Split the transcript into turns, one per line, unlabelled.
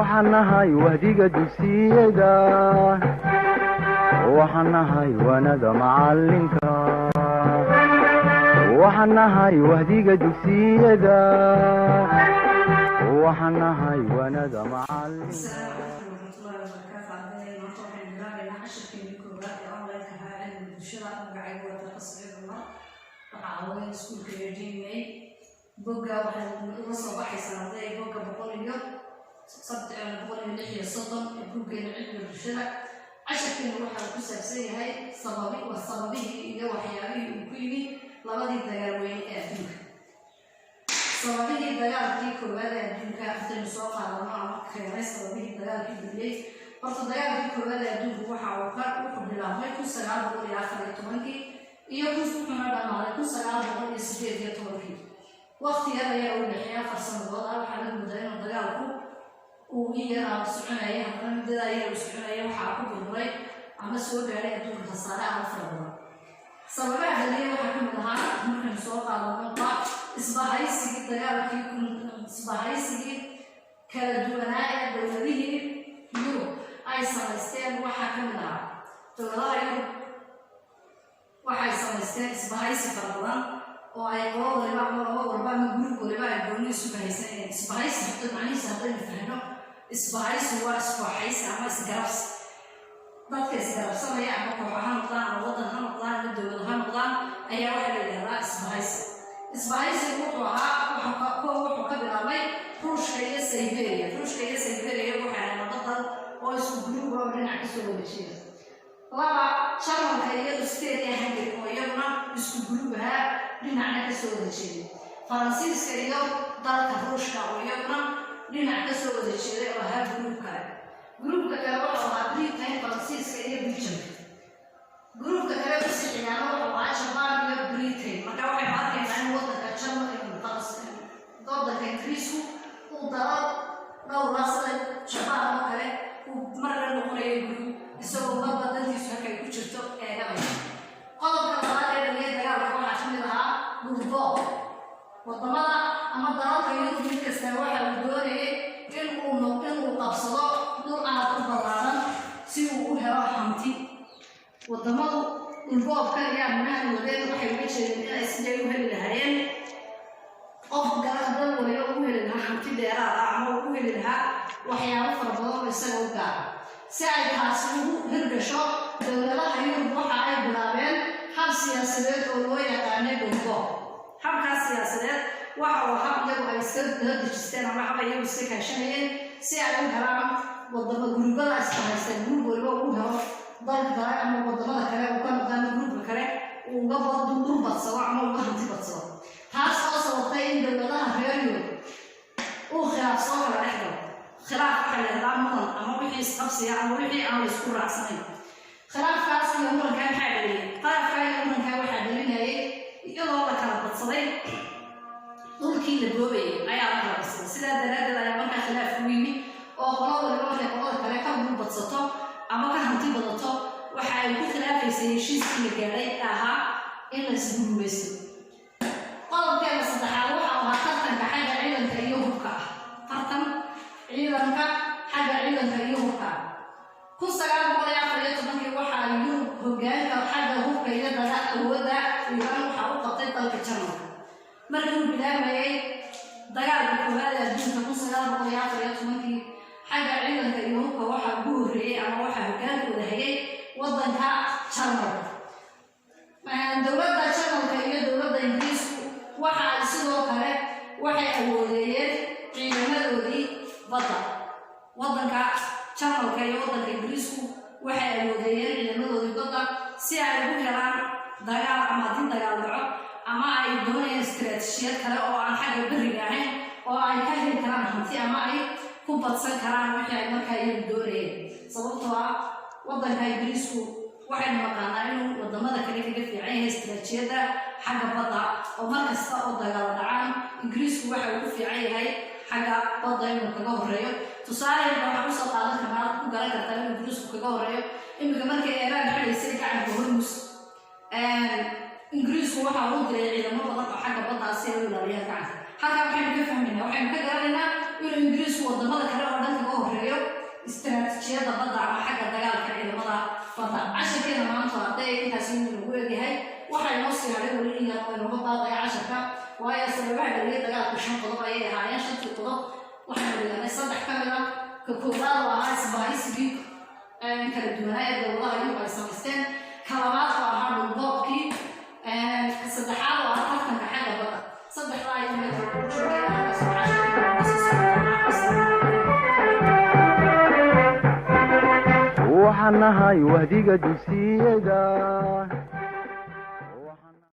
وحنهاي وهديك دوسيدا وحنهاي وانا معلمك وحنهاي وهديك دوسيدا وحنهاي وانا معلمك.
بوجا وصل واحد سنتين بوجا بقوليه صد بقوليه نحية صدم بوجا نعيد بالشرع عشان كنا نروح على كوسة سي هاي صبابي والصبابي إذا وحياري وكيني لبادي تجاربين أديك صبابي تجارب كي كل هذا أديك أخذ مساق على ما خير صبابي تجارب كي بالليل بس تجارب كي كل هذا أديك روح على وقت وقبل لا ما يكون سجال بقولي آخر يتمنى يكون سبحان الله ما يكون سجال بقولي سجل يتمنى وقت هذا يقول الحياة فرصة الوضع وحنا المدينة ضيعكم وهي أنا سعودية أنا مدينة سعودية وحاكم بالبري عم سوى عليه دور الصلاة على فرضها صباح هذه وحكم لها ممكن سوق على المنطقة إصباحي سجد ضيعك يكون إصباحي سجد كالدوناء دولته يو أي سمستين وحكم لها تلاقي وحي سمستين إصباحي سفرضان oo ay qowlaba group waliba ay booliisku haysan isbahays hadda macnihiisa haddaynu fahno isbahays waa isbahays ama isgarabs dadka isgarabsanaya ama koox ahaan noqdaan ama waddan ha noqdaan ama dowlad ha noqdaan ayaa waxaa la yidhahdaa isbahays isbahaysigu wuxuu ahaa wuxuu ka bilaabay ruushka iyo sayberia waxay ahayd waddan oo isku group oo dhinac ka soo wada jeeda laba jarmalka iyo australia hungary oo iyaguna isku group ahaa dhinacna ka soo wada jeeday faransiiska iyo dalka ruushka oo iyaguna dhinac ka soo wada jeeday oo ahaa gruubka kale wuxuu ahaa britain faransiiska iyo belgium gruubka kale wixii xigaana wuxuu ahaa japan iyo britain marka waxay arkaysaa in waddanka waddanka ingiriisku uu dalo dhowr sano japan oo kale uu marna noqonayo gruub isagoo marba dantiisu halkay ku jirto eegabaya qodobka labaad ee dhaliyay dagaalka waxaa ka mid ahaa dhulboob wadamada ama dalalka yurub mid kasta waxa uu doonayay inuu qabsado dhul aad u ballaaran si uu u helo hanti wadamadu dhulboobka iyo amnaha wadeen waxay uga jeedeen inay sidee u heli lahaayeen qof dal waliba u heli lahaa hanti dheeraad ah ama u heli lahaa waxyaabo fara badan oo isaga u gaara si ay taasi ugu hirgasho dowladaha yurub waxa ay bilaabeen hab siyaasadeed oo loo yaqaanay dhulboob habkaas siyaasadeed waxa uu hab iyagu ay iska dejisteen ama hab iyagu iska kaashanayeen si ay u helaan wadamo gurbada isbahaysteen gurub waliba uu helo dalka kale ama wadamada kale uu ka noqdaan gurubka kale uu uga dhul badsado ama uga hanti badsado taas oo sababtay in dowladaha reer yurub uu khilaaf soo kala dhex galo khilaaf waxa la yidhahdaa muran ama wixii isqabsiya ama wixii aan la isku raacsanayn khilaafkaas iyo murankaa maxaa dhaliyay qalabkaa iyo murankaa waxaa dhalinayay iyadoo la kala badsaday dhulkii la goobayay ayaa la kala badsaday sidaa daraaddeed ayaa markaa khilaaf ku yimi oo qolo waliba markay qolada kale ka dhul badsato ama ka hanti badato waxa ay ku khilaafaysay heshiiskii la gaadhay ahaa in la isgurubeysto qodobkeeda saddexaad waxa uu ahaa tartanka xagga ciidanka iyo hubka tartan ciidanka xagga ciidanka iyo hubka 1914 waxaa yurub hoggaanka xagga hubka iyo awoodda iiraan waxa u qabtay dalka jarmalka markii uu bilaabayay dagaalka koowaad ee adduunka 1914 xagga ciidanka iyo hubka waxaa ugu horreeyay ama waxaa hoggaankooda hayay waddanka jarmalka dowladda jarmalka iyo dowladda ingiriisku waxa ay sidoo kale waxay awoodeeyeen ciidamadoodii badda waddanka jarmalka iyo waddanka ingiriisku waxay awoodeeyeen ciidamadoodii badda si ay ugu helaan dagaal ama haddii dagaal dhaco ama ay doonayeen istiraatiijiyad kale oo aan xagga beriga ahayn oo ay ka heli karaan hanti ama ay ku badsan karaan wixii ay markaa iyagu doonayeen sababtoo ah waddanka ingiriisku waxaynu naqaanaa inuu wadamada kale kaga fiican yahay istiraatiijiyadda xagga badda oo mar kasta oo dagaal dhacaan ingiriisku waxa uu ku fiican yahay xagga badda inuu kaga horreeyo tusaale waxaa usoo qaadan karnaa ku garan kartaa inuu ingiriisku kaga horreeyo iminka markay eiraan xidhaysay gacanka hormus ingiriisku waxa uu diray ciidamo badan oo xagga badda si ay u ilaaliyaan gacanka halkaa waxaynu ka fahmaynaa waxaynu ka garanaynaa inuu ingiriisku wadamada kale oo dhan kaga horeeyo istaraatiijiyada badda ama xagga dagaalka ciidamada badda casharkeena maanta hadday intaasi lagu eegyahay waxay noo sii hadhay weli in yar oo inooga baaqaya casharka waayo sababaha dhaliyay dagaalka 5 qodob ayay ahaayeen 5 qodob waxaynu dhiganay 3 ka mid ah ka koowaad oo ahaa isbahaysigii kala duwanaa ee dowladaha iyagu ay samaysteen ka labaad oo ahaa dhulboobkii ka saddexaad oo ahaa tartanka xagga badda saddexdaa ay mid ku joogeen
waxaan nahay wahdiga dugsiyada